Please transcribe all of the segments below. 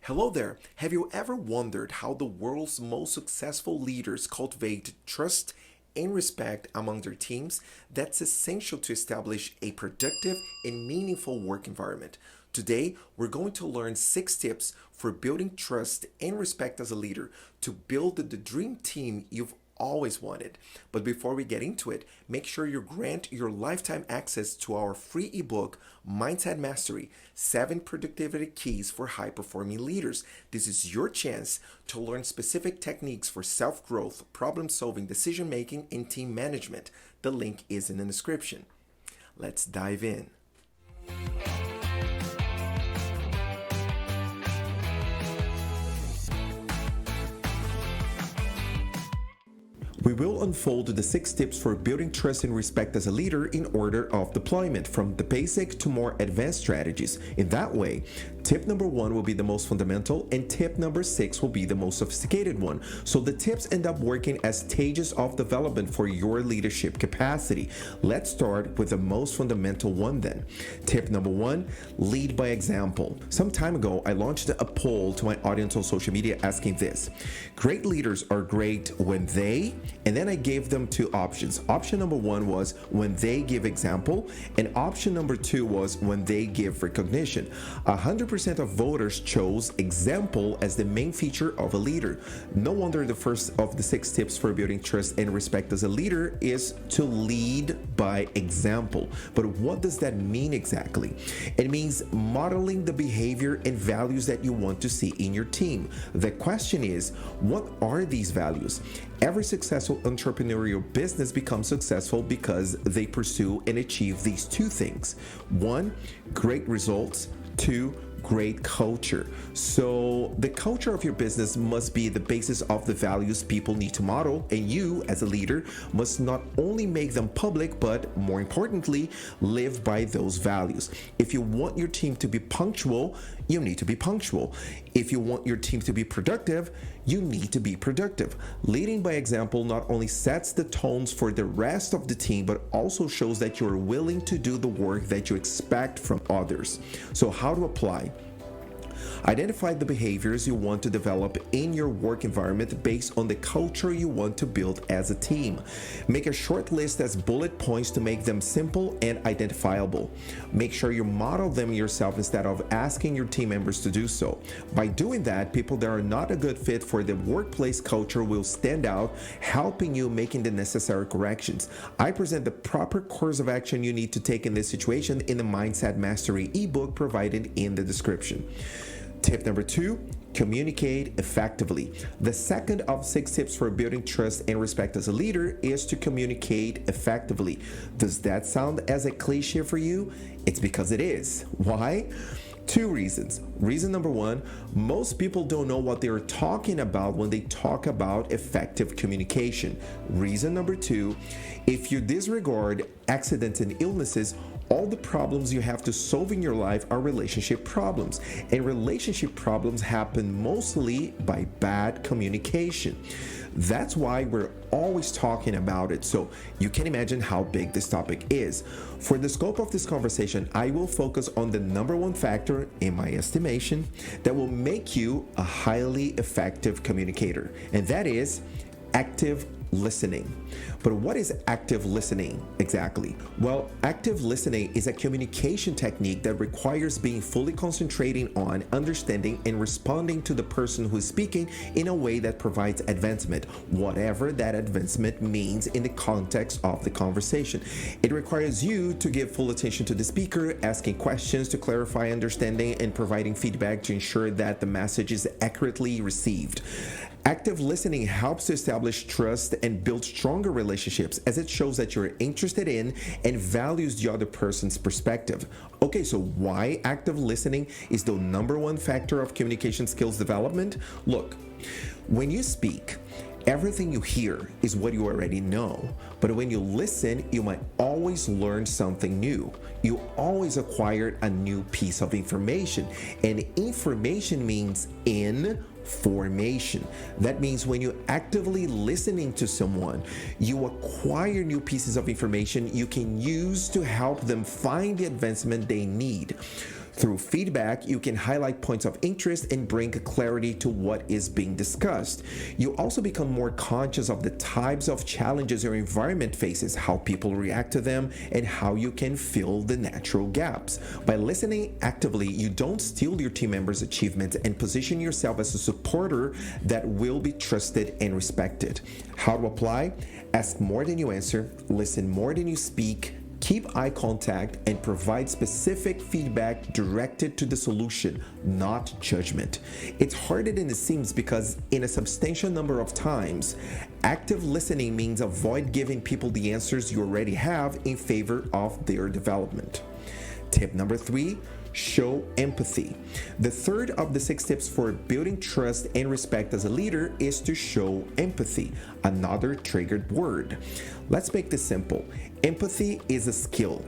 Hello there. Have you ever wondered how the world's most successful leaders cultivate trust and respect among their teams? That's essential to establish a productive and meaningful work environment. Today, we're going to learn 6 tips for building trust and respect as a leader to build the dream team you've always wanted. But before we get into it, make sure you grant your lifetime access to our free ebook, Mindset Mastery 7 Productivity Keys for High Performing Leaders. This is your chance to learn specific techniques for self growth, problem solving, decision making, and team management. The link is in the description. Let's dive in. We will unfold the 6 tips for building trust and respect as a leader in order of deployment, from the basic to more advanced strategies. In that way, tip number 1 will be the most fundamental, and tip number 6 will be the most sophisticated one. So the tips end up working as stages of development for your leadership capacity. Let's start with the most fundamental one then. Tip number 1, lead by example. Some time ago, I launched a poll to my audience on social media asking this: great leaders are great when they, and then I gave them 2 options. Option number 1 was when they give example, and option number 2 was when they give recognition. 100% of voters chose example as the main feature of a leader. No wonder the first of the 6 tips for building trust and respect as a leader is to lead by example. But what does that mean exactly? It means modeling the behavior and values that you want to see in your team. The question is, what are these values? Every successful entrepreneurial business becomes successful because they pursue and achieve these 2 things. 1, great results. 2, great culture. So the culture of your business must be the basis of the values people need to model, and you as a leader must not only make them public, but more importantly, live by those values. If you want your team to be punctual, you need to be punctual. If you want your team to be productive, you need to be productive. Leading by example not only sets the tones for the rest of the team, but also shows that you're willing to do the work that you expect from others. So how to apply? Identify the behaviors you want to develop in your work environment based on the culture you want to build as a team. Make a short list as bullet points to make them simple and identifiable. Make sure you model them yourself instead of asking your team members to do so. By doing that, people that are not a good fit for the workplace culture will stand out, helping you making the necessary corrections. I present the proper course of action you need to take in this situation in the Mindset Mastery ebook provided in the description. Tip number 2, communicate effectively. The second of 6 tips for building trust and respect as a leader is to communicate effectively. Does that sound as a cliche for you? It's because it is. Why? 2 reasons. Reason number 1, most people don't know what they're talking about when they talk about effective communication. Reason number 2, if you disregard accidents and illnesses, all the problems you have to solve in your life are relationship problems, and relationship problems happen mostly by bad communication. That's why we're always talking about it, so you can imagine how big this topic is. For the scope of this conversation, I will focus on the number 1 factor, in my estimation, that will make you a highly effective communicator, and that is active listening. But what is active listening exactly? Well, active listening is a communication technique that requires being fully concentrating on understanding and responding to the person who is speaking in a way that provides advancement, whatever that advancement means in the context of the conversation. It requires you to give full attention to the speaker, asking questions to clarify understanding, and providing feedback to ensure that the message is accurately received. Active listening helps to establish trust and build stronger relationships, as it shows that you're interested in and values the other person's perspective. Okay, so why active listening is the number 1 factor of communication skills development? Look, when you speak, everything you hear is what you already know, but when you listen, you might always learn something new. You always acquire a new piece of information, and information means information. That means when you're actively listening to someone, you acquire new pieces of information you can use to help them find the advancement they need. Through feedback, you can highlight points of interest and bring clarity to what is being discussed. You also become more conscious of the types of challenges your environment faces, how people react to them, and how you can fill the natural gaps. By listening actively, you don't steal your team members' achievements and position yourself as a supporter that will be trusted and respected. How to apply? Ask more than you answer, listen more than you speak, keep eye contact, and provide specific feedback directed to the solution, not judgment. It's harder than it seems because, in a substantial number of times, active listening means avoid giving people the answers you already have in favor of their development. Tip number 3. Show empathy. The third of the 6 tips for building trust and respect as a leader is to show empathy, another triggered word. Let's make this simple. Empathy is a skill.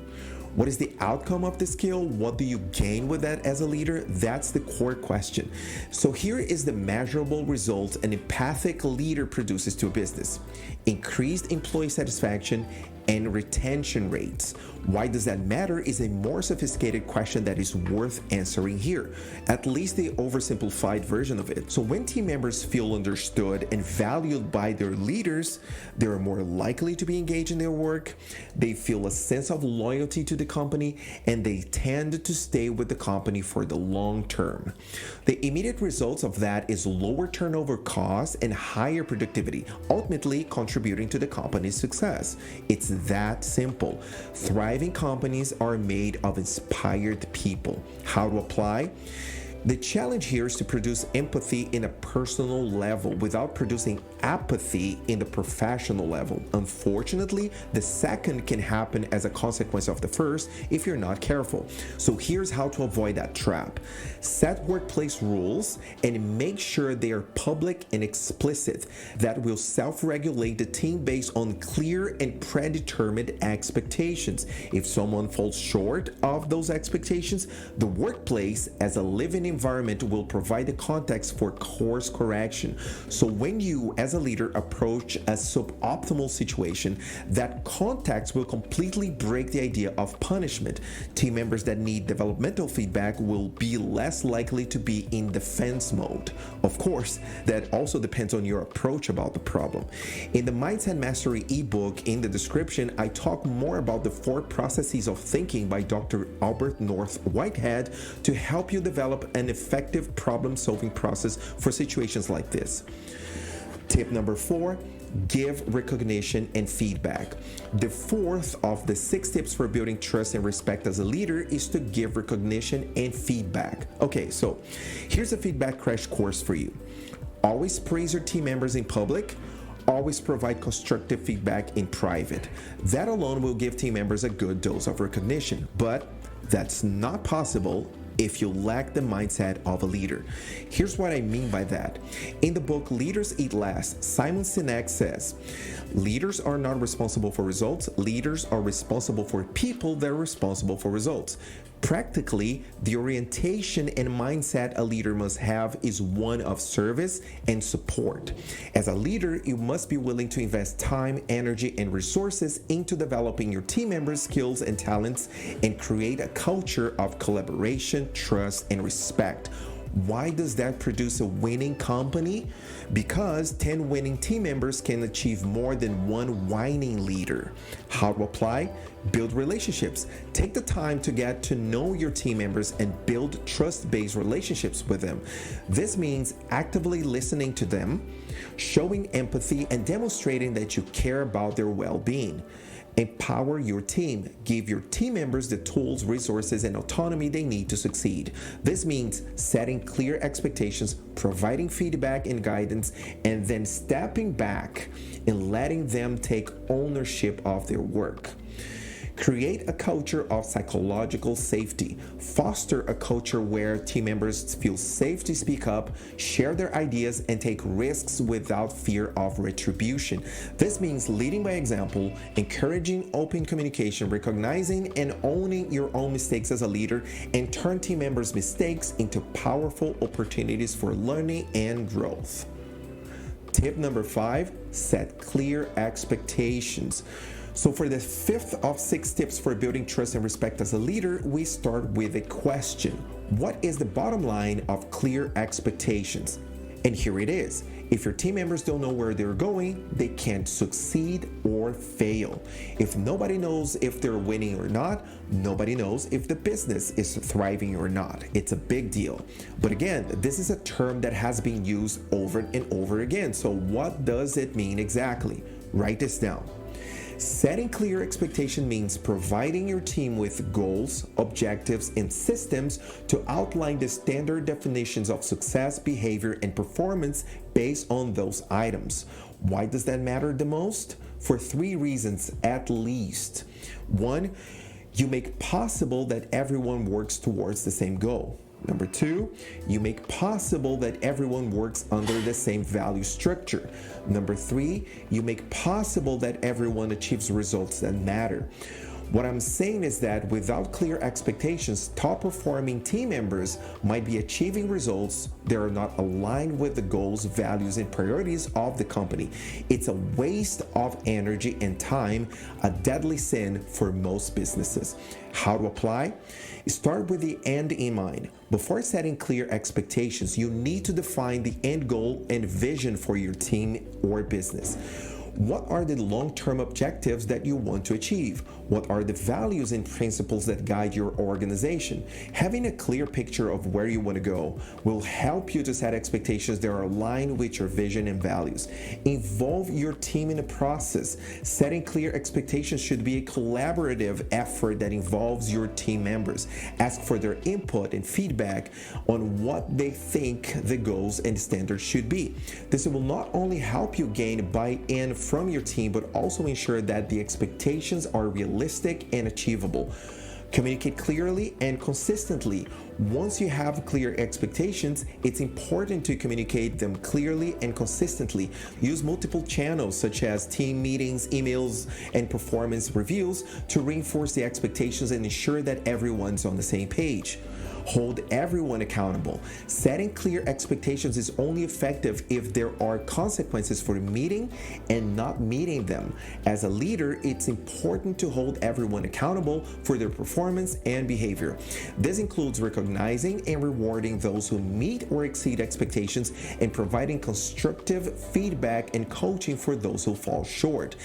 What is the outcome of the skill? What do you gain with that as a leader? That's the core question. So here is the measurable result an empathic leader produces to a business. Increased employee satisfaction and retention rates. Why does that matter is a more sophisticated question that is worth answering here, at least the oversimplified version of it. So when team members feel understood and valued by their leaders, they are more likely to be engaged in their work, they feel a sense of loyalty to the company, and they tend to stay with the company for the long term. The immediate results of that is lower turnover costs and higher productivity, ultimately contributing to the company's success. It's that simple. Thriving companies are made of inspired people. How to apply? The challenge here is to produce empathy in a personal level without producing apathy in the professional level. Unfortunately, the second can happen as a consequence of the first if you're not careful. So here's how to avoid that trap. Set workplace rules and make sure they are public and explicit that will self-regulate the team based on clear and predetermined expectations. If someone falls short of those expectations, the workplace as a living environment will provide the context for course correction. So when you, as a leader, approach a suboptimal situation, that context will completely break the idea of punishment. Team members that need developmental feedback will be less likely to be in defense mode. Of course, that also depends on your approach about the problem. In the Mindset Mastery ebook, in the description, I talk more about the 4 processes of thinking by Dr. Albert North Whitehead to help you develop an effective problem-solving process for situations like this. Tip number 4, give recognition and feedback. The 4th of the 6 tips for building trust and respect as a leader is to give recognition and feedback. Okay, so here's a feedback crash course for you. Always praise your team members in public. Always provide constructive feedback in private. That alone will give team members a good dose of recognition, but that's not possible if you lack the mindset of a leader. Here's what I mean by that. In the book Leaders Eat Last, Simon Sinek says, leaders are not responsible for results, leaders are responsible for people that are responsible for results. Practically, the orientation and mindset a leader must have is one of service and support. As a leader, you must be willing to invest time, energy, and resources into developing your team members' skills and talents and create a culture of collaboration, trust, and respect. Why does that produce a winning company? Because 10 winning team members can achieve more than one whining leader. How to apply? Build relationships. Take the time to get to know your team members and build trust-based relationships with them. This means actively listening to them, showing empathy, and demonstrating that you care about their well-being. Empower your team. Give your team members the tools, resources, and autonomy they need to succeed. This means setting clear expectations, providing feedback and guidance, and then stepping back and letting them take ownership of their work. Create a culture of psychological safety. Foster a culture where team members feel safe to speak up, share their ideas, and take risks without fear of retribution. This means leading by example, encouraging open communication, recognizing and owning your own mistakes as a leader, and turn team members' mistakes into powerful opportunities for learning and growth. Tip number 5, set clear expectations. So for the fifth of 6 tips for building trust and respect as a leader, we start with a question. What is the bottom line of clear expectations? And here it is. If your team members don't know where they're going, they can't succeed or fail. If nobody knows if they're winning or not, nobody knows if the business is thriving or not. It's a big deal. But again, this is a term that has been used over and over again. So what does it mean exactly? Write this down. Setting clear expectation means providing your team with goals, objectives, and systems to outline the standard definitions of success, behavior, and performance based on those items. Why does that matter the most? For 3 reasons at least. 1, you make possible that everyone works towards the same goal. Number 2, you make possible that everyone works under the same value structure. Number 3, you make possible that everyone achieves results that matter. What I'm saying is that without clear expectations, top performing team members might be achieving results that are not aligned with the goals, values, and priorities of the company. It's a waste of energy and time, a deadly sin for most businesses. How to apply? Start with the end in mind. Before setting clear expectations, you need to define the end goal and vision for your team or business. What are the long-term objectives that you want to achieve? What are the values and principles that guide your organization? Having a clear picture of where you want to go will help you to set expectations that are aligned with your vision and values. Involve your team in the process. Setting clear expectations should be a collaborative effort that involves your team members. Ask for their input and feedback on what they think the goals and standards should be. This will not only help you gain buy-in from your team, but also ensure that the expectations are realistic and achievable. Communicate clearly and consistently. Once you have clear expectations, it's important to communicate them clearly and consistently. Use multiple channels such as team meetings, emails, and performance reviews to reinforce the expectations and ensure that everyone's on the same page. Hold everyone accountable. Setting clear expectations is only effective if there are consequences for meeting and not meeting them. As a leader, it's important to hold everyone accountable for their performance and behavior. This includes recognizing and rewarding those who meet or exceed expectations and providing constructive feedback and coaching for those who fall short.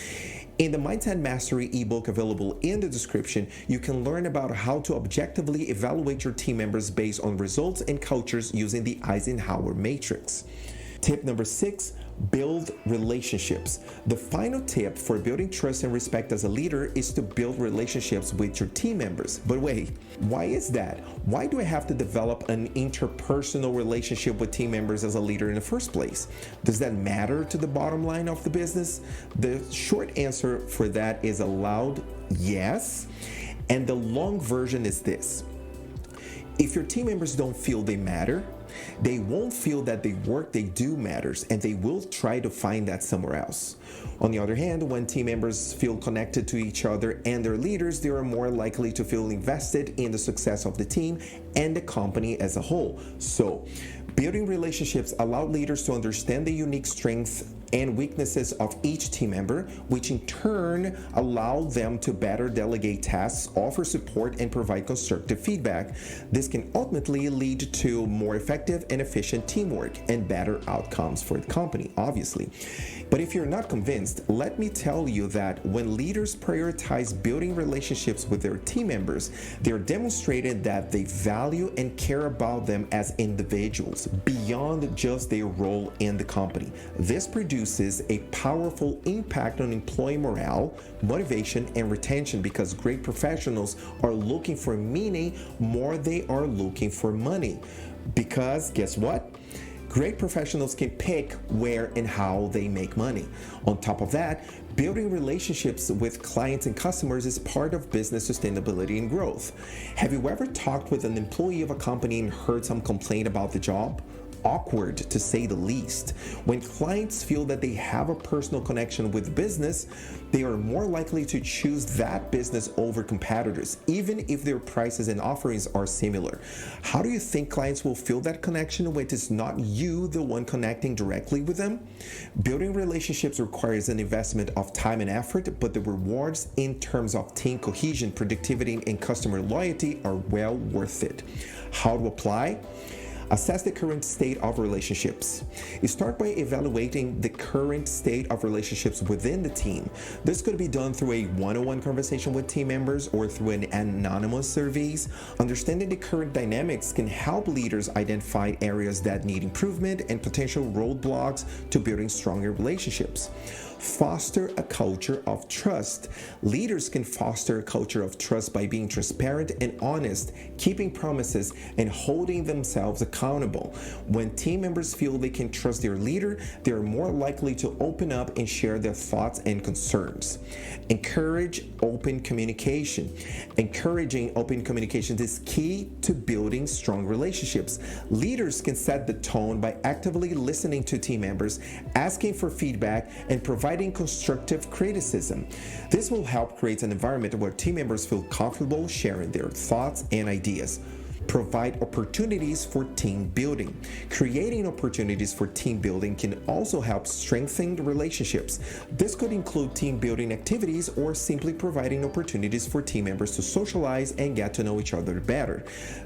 In the Mindset Mastery ebook available in the description, you can learn about how to objectively evaluate your team members based on results and cultures using the Eisenhower Matrix. Tip number 6, build relationships. The final tip for building trust and respect as a leader is to build relationships with your team members. But wait, why is that? Why do I have to develop an interpersonal relationship with team members as a leader in the first place? Does that matter to the bottom line of the business? The short answer for that is a loud yes. And the long version is this. If your team members don't feel they matter, they won't feel that the work they do matters, and they will try to find that somewhere else. On the other hand, when team members feel connected to each other and their leaders, they are more likely to feel invested in the success of the team and the company as a whole. So, building relationships allow leaders to understand the unique strengths and weaknesses of each team member, which in turn allow them to better delegate tasks, offer support, and provide constructive feedback. This can ultimately lead to more effective and efficient teamwork and better outcomes for the company, obviously. But if you're not convinced, let me tell you that when leaders prioritize building relationships with their team members, they're demonstrating that they value and care about them as individuals beyond just their role in the company. This produces a powerful impact on employee morale, motivation, and retention, because great professionals are looking for meaning more than they are looking for money. Because guess what? Great professionals can pick where and how they make money. On top of that, building relationships with clients and customers is part of business sustainability and growth. Have you ever talked with an employee of a company and heard some complaint about the job? awkward to say the least. When clients feel that they have a personal connection with business, they are more likely to choose that business over competitors, even if their prices and offerings are similar. How do you think clients will feel that connection when it's not you the one connecting directly with them? Building relationships requires an investment of time and effort, but the rewards in terms of team cohesion, productivity, and customer loyalty are well worth it. How to apply? Assess the current state of relationships. Start by evaluating the current state of relationships within the team. This could be done through a one-on-one conversation with team members or through an anonymous surveys. Understanding the current dynamics can help leaders identify areas that need improvement and potential roadblocks to building stronger relationships. Foster a culture of trust. Leaders can foster a culture of trust by being transparent and honest, keeping promises, and holding themselves accountable. When team members feel they can trust their leader, they are more likely to open up and share their thoughts and concerns. Encourage open communication. Encouraging open communication is key to building strong relationships. Leaders can set the tone by actively listening to team members, asking for feedback, and providing constructive criticism. This will help create an environment where team members feel comfortable sharing their thoughts and ideas. Provide opportunities for team building. Creating opportunities for team building can also help strengthen relationships. This could include team building activities or simply providing opportunities for team members to socialize and get to know each other better.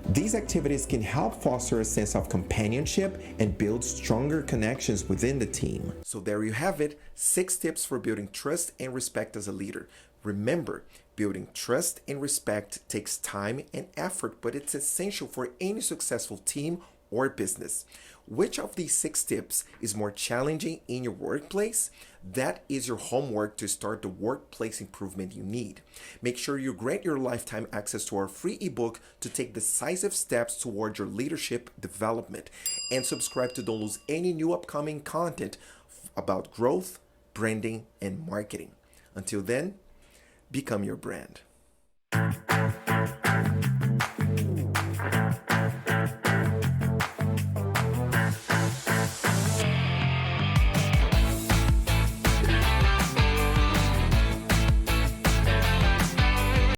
These activities can help foster a sense of companionship and build stronger connections within the team. So there you have it, 6 tips for building trust and respect as a leader. Remember, building trust and respect takes time and effort, but it's essential for any successful team or business. Which of these 6 tips is more challenging in your workplace? That is your homework to start the workplace improvement you need. Make sure you grant your lifetime access to our free ebook to take decisive steps toward your leadership development, and subscribe to don't lose any new upcoming content about growth, branding, and marketing. Until then, become your brand.